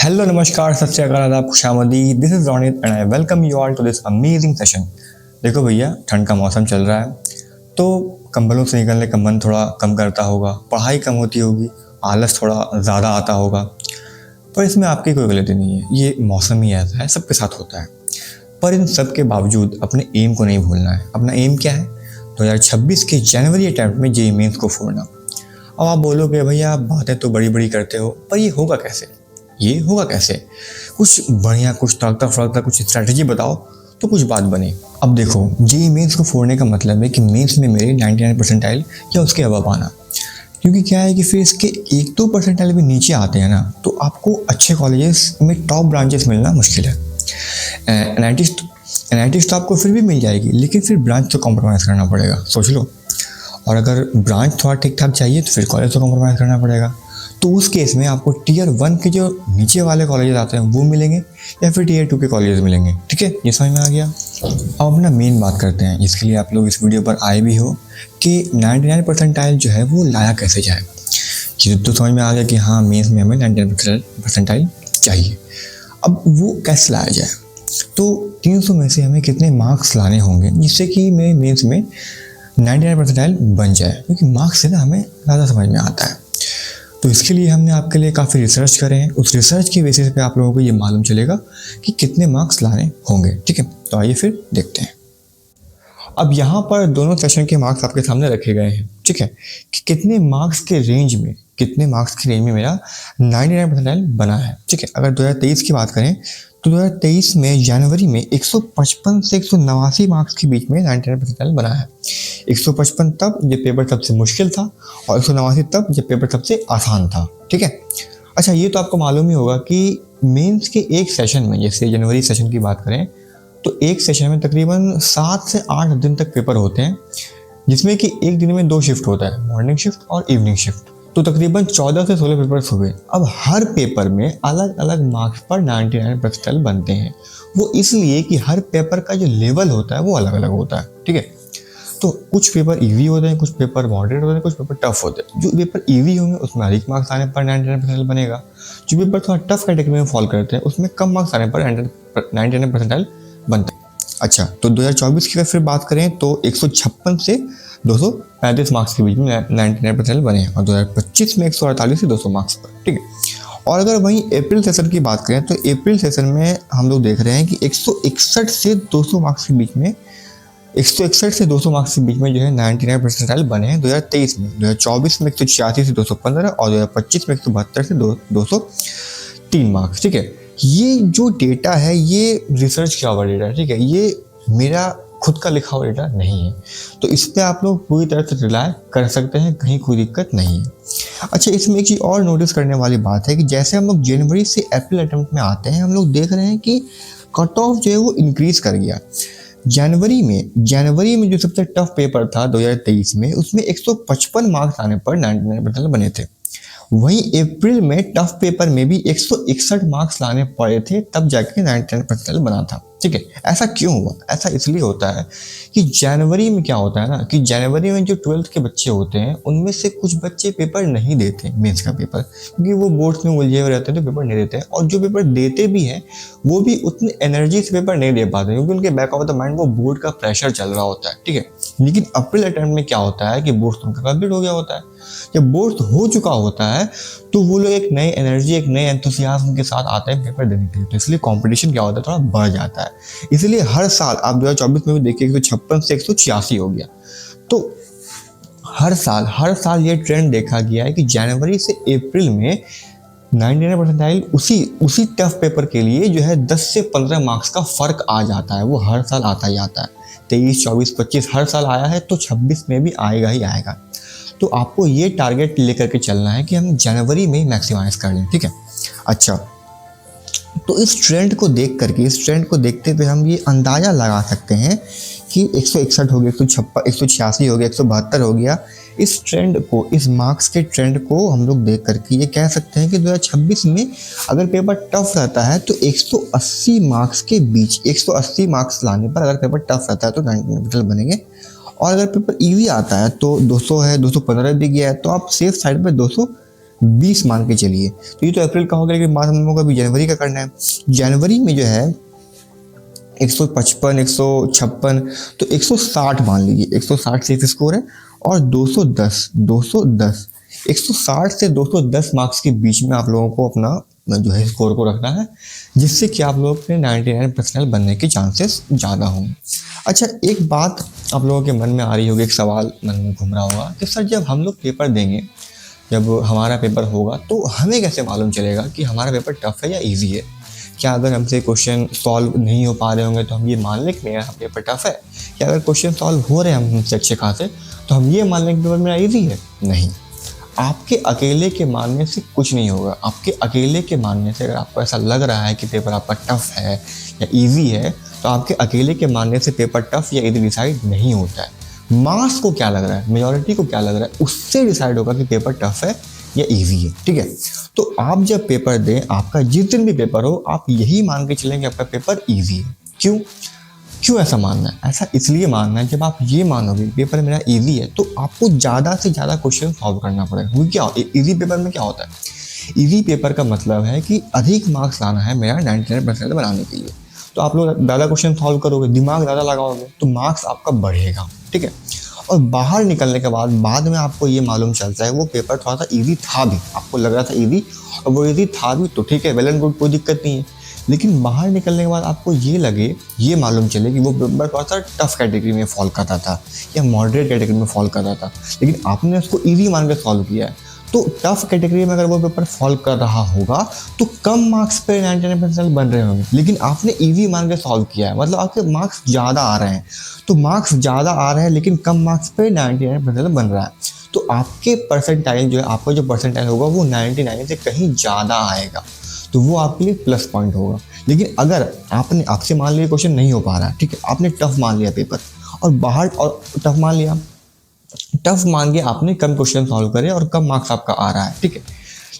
Hello नमस्कार सत श्री अकाल आदाब खुशामदी। This is Ronit and I welcome you all to this amazing session. देखो भैया, ठंड का मौसम चल रहा है तो कंबलों से निकलने का मन थोड़ा कम करता होगा, पढ़ाई कम होती होगी, आलस थोड़ा ज़्यादा आता होगा। पर इसमें आपकी कोई गलती नहीं है, ये मौसम ही ऐसा है, सबके साथ होता है। पर इन सब के बावजूद अपने एम को नहीं भूलना है। अपना एम क्या है? 2026 के जनवरी अटैम्प्ट में जेईई मेंस को फोड़ना। अब आप बोलोगे भैया आप बातें तो बड़ी बड़ी करते हो, पर ये होगा कैसे? ये होगा कैसे? कुछ बढ़िया, कुछ तड़कता फड़कता कुछ स्ट्रैटेजी बताओ तो कुछ बात बने। अब देखो, जेईई मेंस को फोड़ने का मतलब है कि मेंस में मेरे 99 परसेंटाइल या उसके अबव आना। क्योंकि क्या है कि फिर इसके 1-2 परसेंटाइल भी नीचे आते हैं ना, तो आपको अच्छे कॉलेजेस में टॉप ब्रांचेस मिलना मुश्किल है। एनआईटी तो आपको फिर भी मिल जाएगी, लेकिन फिर ब्रांच तो कॉम्प्रोमाइज़ करना पड़ेगा, सोच लो। और अगर ब्रांच थोड़ा ठीक ठाक चाहिए तो फिर कॉलेज तो कॉम्प्रोमाइज़ करना पड़ेगा। तो उस केस में आपको टीयर 1 के जो नीचे वाले कॉलेजेस आते हैं वो मिलेंगे या फिर टीयर 2 के कॉलेजेस मिलेंगे। ठीक है, ये समझ में आ गया। अब अपना मेन बात करते हैं, जिसके लिए आप लोग इस वीडियो पर आए भी हो, कि 99 परसेंटाइल जो है वो लाया कैसे जाए। ये तो समझ में आ गया कि हाँ, मेंस में हमें 99 परसेंटाइल चाहिए। अब वो कैसे लाया जाए? तो 300 में से हमें कितने मार्क्स लाने होंगे जिससे कि मेरे मेंस में 99 परसेंटाइल बन जाए? क्योंकि मार्क्स से ना हमें ज़्यादा समझ में आता है। तो इसके लिए हमने आपके लिए काफ़ी रिसर्च करे हैं। उस रिसर्च की बेसिस पे आप लोगों को ये मालूम चलेगा कि कितने मार्क्स लाने होंगे। ठीक है, तो आइए फिर देखते हैं। अब यहाँ पर दोनों सेशन के मार्क्स आपके सामने रखे गए हैं। ठीक है, कि कितने मार्क्स के रेंज में मेरा 99 परसेंटाइल बना है। ठीक है, अगर 2023 की बात करें तो 2023 में जनवरी में 155 से 189 मार्क्स के बीच में 99 परसेंटाइल बना है। 155 तब जब पेपर सबसे मुश्किल था और 189 तब जब पेपर सबसे आसान था। ठीक है, अच्छा, ये तो आपको मालूम ही होगा कि मेंस के एक सेशन में, जैसे जनवरी सेशन की बात करें तो एक सेशन में तकरीबन 7 से 8 दिन तक पेपर होते हैं, जिसमें कि एक दिन में 2 शिफ्ट होता है, मॉर्निंग शिफ्ट और इवनिंग शिफ्ट। तो तकरीबन 14 से 16 पेपर्स हुए। अब हर पेपर में अलग अलग मार्क्स पर 99 परसेंटाइल बनते हैं। वो इसलिए कि हर पेपर का जो लेवल होता है वो अलग अलग होता है। ठीक है, तो कुछ पेपर ईवी होते हैं, कुछ पेपर मॉडरेट होते हैं, कुछ पेपर टफ होते हैं। जो पेपर ईवी होंगे उसमें अधिक मार्क्स आने पर 99 परसेंटाइल बनेगा। जो पेपर थोड़ा टफ कैटेगरी में फॉल करते हैं उसमें कम मार्क्स आने पर 99 परसेंटाइल बनता है। अच्छा, तो 2024 की अगर फिर बात करें तो 156 से 235 मार्क्स के बीच में 99 परसेंटाइल बने हैं और 2025 में 148 से 200 मार्क्स पर। ठीक है, और अगर वहीं अप्रैल सेशन की बात करें तो अप्रैल सेशन में हम लोग देख रहे हैं कि 161 से 200 मार्क्स के बीच में 161 से 200 मार्क्स के बीच में जो है 99 परसेंटाइल बने हैं 2023 में। 2024 में 186 से 215 और 2025 में 172 से 203 मार्क्स। ठीक है, ये जो डेटा है ये रिसर्च किया हुआ डेटा है। ठीक है, ये मेरा खुद का लिखा हुआ डेटा नहीं है, तो इस पर आप लोग पूरी तरह से रिलाय कर सकते हैं, कहीं कोई दिक्कत नहीं है। अच्छा, इसमें एक चीज़ और नोटिस करने वाली बात है कि जैसे हम लोग जनवरी से अप्रैल अटेम्प्ट में आते हैं, हम लोग देख रहे हैं कि कट ऑफ जो है वो इंक्रीज कर गया। जनवरी में जो सबसे टफ पेपर था 2023 में, उसमें 155 मार्क्स आने पर 99 परसेंटाइल बने थे। वहीं अप्रैल में टफ पेपर में भी 161 मार्क्स लाने पड़े थे, तब जाके 99 परसेंटाइल बना था। ठीक है, ऐसा क्यों हुआ? ऐसा इसलिए होता है कि जनवरी में क्या होता है ना, कि जनवरी में जो 12th के बच्चे होते हैं उनमें से कुछ बच्चे पेपर नहीं देते मेंस का पेपर, क्योंकि वो बोर्ड्स में उलझे हुए रहते हैं तो पेपर नहीं देते हैं। और जो पेपर देते भी हैं वो भी उतनी एनर्जी से पेपर नहीं दे पाते, क्योंकि उनके बैक ऑफ द माइंड वो बोर्ड का प्रेशर चल रहा होता है। ठीक है, लेकिन अप्रैल अटेम्प्ट में क्या होता है कि बोर्ड उनका कंप्लीट हो गया होता है। जब बोर्ड हो चुका होता है तो वो लोग एक नई एनर्जी, एक नए एंथुसियाज्म के साथ आते हैं पेपर देने के लिए, तो इसलिए कंपटीशन क्या होता है, थोड़ा बढ़ जाता है। इसलिए हर साल आप 2024 में भी देखिए 156 से 186 हो गया। तो हर साल ये ट्रेंड देखा गया है कि जनवरी से अप्रैल में 99 परसेंटाइल उसी टफ पेपर के लिए जो है 10 से 15 मार्क्स का फर्क आ जाता है। वो हर साल आता ही आता है। 23, 24, 25 हर साल आया है, तो 26 में भी आएगा ही आएगा। तो आपको ये टारगेट लेकर के चलना है कि हम जनवरी में मैक्सिमाइज कर लें। ठीक है, अच्छा, तो इस ट्रेंड को देखते हुए हम ये अंदाज़ा लगा सकते हैं कि 161 हो गया, 186 हो गया, 172 हो गया। इस ट्रेंड को, इस मार्क्स के ट्रेंड को हम लोग देख करके ये कह सकते हैं कि 2026 में अगर पेपर टफ रहता है तो 180 मार्क्स के बीच, 180 मार्क्स लाने पर अगर पेपर टफ रहता है तो 99 परसेंटाइल बनेंगे। और अगर पेपर ईवी आता है तो 200 है, 215 भी गया है, तो आप सेफ साइड पर 20 मान के चलिए। तो ये तो अप्रैल का हो गया, लेकिन बात हम लोगों को अभी जनवरी का करना है। जनवरी में जो है 155, 156, तो 160 मान लीजिए, 160 सेफ स्कोर है। और 210, 160 से 210 मार्क्स के बीच में आप लोगों को अपना जो है स्कोर को रखना है, जिससे कि आप लोगों के 99% बनने के चांसेस ज़्यादा होंगे। अच्छा, एक बात आप लोगों के मन में आ रही होगी, एक सवाल मन में घूम रहा होगा कि सर जब हम लोग पेपर देंगे, जब हमारा पेपर होगा, तो हमें कैसे मालूम चलेगा कि हमारा पेपर टफ है या ईजी है? क्या अगर हमसे क्वेश्चन सॉल्व नहीं हो पा रहे होंगे तो हम ये मान लें कि मेरा पेपर टफ है? या अगर क्वेश्चन सॉल्व हो रहे हैं हमसे अच्छे खासे तो हम ये मान लें कि पेपर मेरा ईजी है? नहीं, आपके अकेले के मानने से कुछ नहीं होगा। आपके अकेले के मानने से, अगर आपको ऐसा लग रहा है कि पेपर आपका टफ है या ईजी है, तो आपके अकेले के मानने से पेपर टफ या ईजी डिसाइड नहीं होता है। मास को क्या लग रहा है, मेजॉरिटी को क्या लग रहा है, उससे डिसाइड होगा कि पेपर टफ है या ईजी है। ठीक है, तो आप जब पेपर दें, आपका जिस दिन भी पेपर हो, आप यही मान के चलें कि आपका पेपर ईजी है। क्यों ऐसा मानना है? ऐसा इसलिए मानना है, जब आप ये मानोगे पेपर मेरा इजी है, तो आपको ज़्यादा से ज़्यादा क्वेश्चन सॉल्व करना पड़ेगा। क्योंकि क्या इजी पेपर में क्या होता है, इजी पेपर का मतलब है कि अधिक मार्क्स लाना है मेरा 99% बनाने के लिए। तो आप लोग ज़्यादा क्वेश्चन सॉल्व करोगे, दिमाग ज़्यादा लगाओगे, तो मार्क्स आपका बढ़ेगा। ठीक है, और बाहर निकलने के बाद में आपको ये मालूम चलता है वो पेपर थोड़ा सा ईजी था भी, आपको लग रहा था ईजी, और वो ईजी था भी, तो ठीक है, वेल एंड गुड, कोई दिक्कत नहीं है। लेकिन बाहर निकलने के बाद आपको ये मालूम चले कि वो पेपर थोड़ा सा टफ कैटेगरी में फॉल करता था या मॉडरेट कैटेगरी में फॉल करता था, लेकिन आपने उसको ईजी मान के सॉल्व किया है। तो टफ कैटेगरी में अगर वो पेपर फॉल कर रहा होगा तो कम मार्क्स पे 99% बन रहे होंगे, लेकिन आपने ईजी मान के सॉल्व किया है, मतलब आपके मार्क्स ज़्यादा आ रहे हैं। तो मार्क्स ज़्यादा आ रहे हैं लेकिन कम मार्क्स पे 99% बन रहा है, तो आपके परसेंटाइल जो है, आपका जो परसेंटाइल होगा वो 99 से कहीं ज़्यादा आएगा, तो वो आपके लिए प्लस पॉइंट होगा। लेकिन अगर आपसे मान लिया क्वेश्चन नहीं हो पा रहा है, ठीक है, आपने टफ मान लिया पेपर, और बाहर और टफ मान लिया, टफ मान के आपने कम क्वेश्चन सॉल्व करे और कम मार्क्स आपका आ रहा है, ठीक है,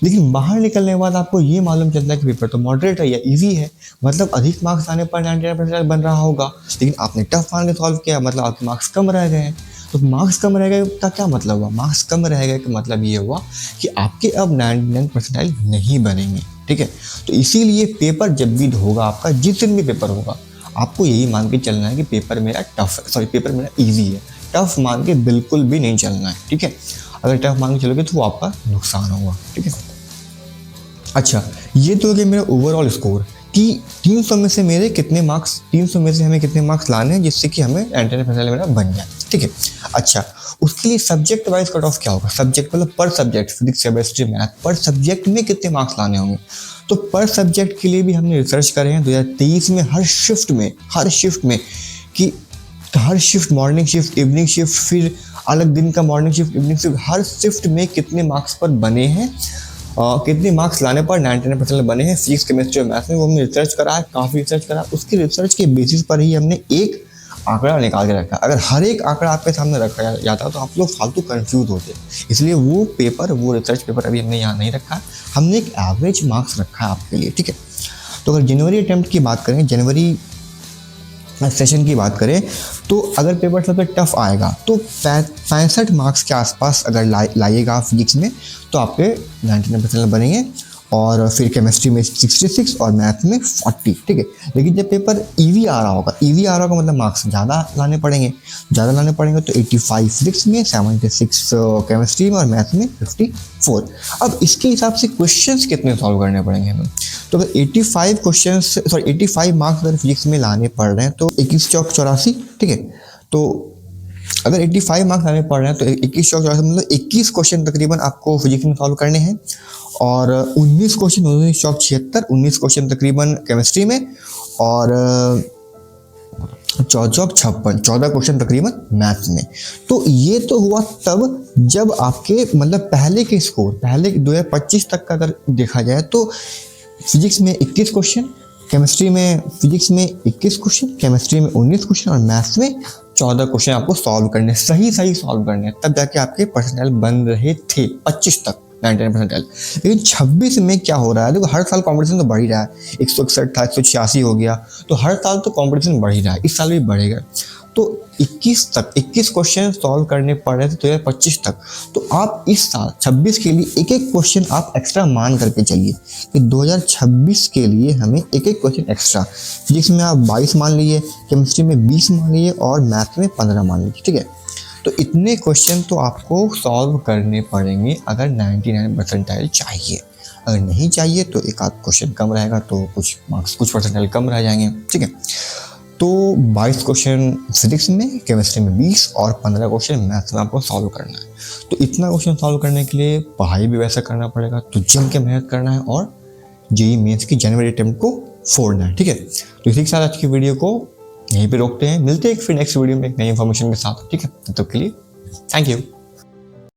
लेकिन बाहर निकलने के बाद आपको ये मालूम चलता है कि पेपर तो मॉडरेट है या इजी है, मतलब अधिक मार्क्स आने पर 99% बन रहा होगा, लेकिन आपने टफ मान के सॉल्व किया, मतलब आपके मार्क्स कम रह गए हैं। तो मार्क्स कम रह गए का क्या मतलब हुआ? मार्क्स कम रह गए का मतलब ये हुआ कि आपके अब 99% नहीं बनेंगे। ठीक है, तो इसीलिए पेपर जब भी होगा आपका, जिस दिन भी पेपर होगा, आपको यही मान के चलना है कि पेपर मेरा पेपर मेरा ईजी है। टफ मान के बिल्कुल भी नहीं चलना है। ठीक है, अगर टफ मान के चलोगे तो वो आपका नुकसान होगा। ठीक है, अच्छा, ये तो हो गया मेरा ओवरऑल स्कोर कि 300 में से मेरे कितने मार्क्स, 300 में से हमें कितने मार्क्स लाने हैं जिससे कि हमें 99% मेरा बन जाए। ठीक है, अच्छा, उसके लिए सब्जेक्ट वाइज कट ऑफ क्या होगा? सब्जेक्ट मतलब पर सब्जेक्ट, फिजिक्स, केमिस्ट्री, मैथ, पर सब्जेक्ट में कितने मार्क्स लाने होंगे? तो पर सब्जेक्ट के लिए भी हमने रिसर्च करे हैं 2023 में, हर शिफ्ट में कि हर shift, morning shift, evening shift, फिर अलग दिन का मॉर्निंग शिफ्ट, इवनिंग शिफ्ट, हर शिफ्ट में कितने मार्क्स पर बने हैं, कितने मार्क्स लाने पर 99% बने हैं फिजिक्स, केमिस्ट्री और मैथ्स में, वो हमने रिसर्च करा है, काफ़ी रिसर्च करा। उसकी रिसर्च के बेसिस पर ही हमने एक आंकड़ा निकाल के रखा। अगर हर एक आंकड़ा आपके सामने रखा जाता तो आप लोग फालतू कंफ्यूज होते, इसलिए वो रिसर्च पेपर अभी हमने यहाँ नहीं रखा, हमने एक एवरेज मार्क्स रखा है आपके लिए। ठीक है, तो अगर जनवरी अटेम्प्ट की बात करें, जनवरी सेशन की बात करें, तो अगर पेपर सबसे टफ आएगा तो 65 मार्क्स के आसपास अगर लाइएगा फिजिक्स में तो आपके 99% बनेंगे, और फिर केमिस्ट्री में 66 और मैथ में 40। ठीक है, लेकिन जब पेपर ईवी आ रहा होगा, मतलब मार्क्स ज़्यादा लाने पड़ेंगे तो 85 फिजिक्स में, 76 केमिस्ट्री में और मैथ में 54। अब इसके हिसाब से क्वेश्चंस कितने सॉल्व करने पड़ेंगे हमें? तो अगर 85 मार्क्स अगर फिजिक्स में लाने पड़ रहे हैं तो 21 चौक 84। ठीक है, तो अगर 85 मार्क्स लाने पड़ रहे हैं तो 21 चौक 84 मतलब 21 क्वेश्चन तकरीबन आपको फिजिक्स में सॉल्व करने हैं, और 19 क्वेश्चन 19 चौक 76, 19 क्वेश्चन तकरीबन केमिस्ट्री में, और 14 चौक 56, 14 क्वेश्चन तकरीबन मैथ्स में। तो ये तो हुआ तब जब आपके मतलब पहले 2025 तक का अगर देखा जाए तो फिजिक्स में 21 क्वेश्चन, केमिस्ट्री में, फिजिक्स में 21 क्वेश्चन, केमिस्ट्री में 19 क्वेश्चन और मैथ्स में 14 क्वेश्चन आपको सॉल्व करने, सही सॉल्व करने हैं, तब जाके आपके परसेंटाइल बन रहे थे 25 तक 99%। लेकिन 26 में क्या हो रहा है? देखो, हर साल कंपटीशन तो बढ़ ही रहा है, 161 था, 186 हो गया, तो हर साल तो कंपटीशन बढ़ ही रहा है, इस साल भी बढ़ेगा। तो 21 क्वेश्चन सॉल्व करने पड़ रहे थे 2025 तक। तो आप इस साल 26 के लिए एक एक क्वेश्चन आप एक्स्ट्रा मान करके चलिए कि 2026 के लिए हमें एक एक क्वेश्चन एक्स्ट्रा, जिसमें आप 22 मान लीजिए, केमिस्ट्री में 20 मान लीजिए और मैथ में 15 मान लीजिए, ठीक है। तो इतने क्वेश्चन तो आपको सॉल्व करने पड़ेंगे अगर 99 परसेंटाइल चाहिए। अगर नहीं चाहिए तो एक आध क्वेश्चन कम रहेगा, तो कुछ मार्क्स कुछ परसेंटाइल कम रह जाएंगे, ठीक है। तो 22 क्वेश्चन फिजिक्स में, केमिस्ट्री में 20 और 15 क्वेश्चन मैथ्स में आपको सॉल्व करना है। तो इतना क्वेश्चन सॉल्व करने के लिए पढ़ाई भी वैसा करना पड़ेगा, तो जम के मेहनत करना है और जेईई मेंस की जनवरी अटेम्प्ट को फोड़ना है, ठीक है। तो इसी के साथ आज की वीडियो को यहीं पे रोकते हैं, मिलते हैं फिर नेक्स्ट वीडियो में एक नई इन्फॉर्मेशन के साथ, ठीक है। तब तक के लिए थैंक यू।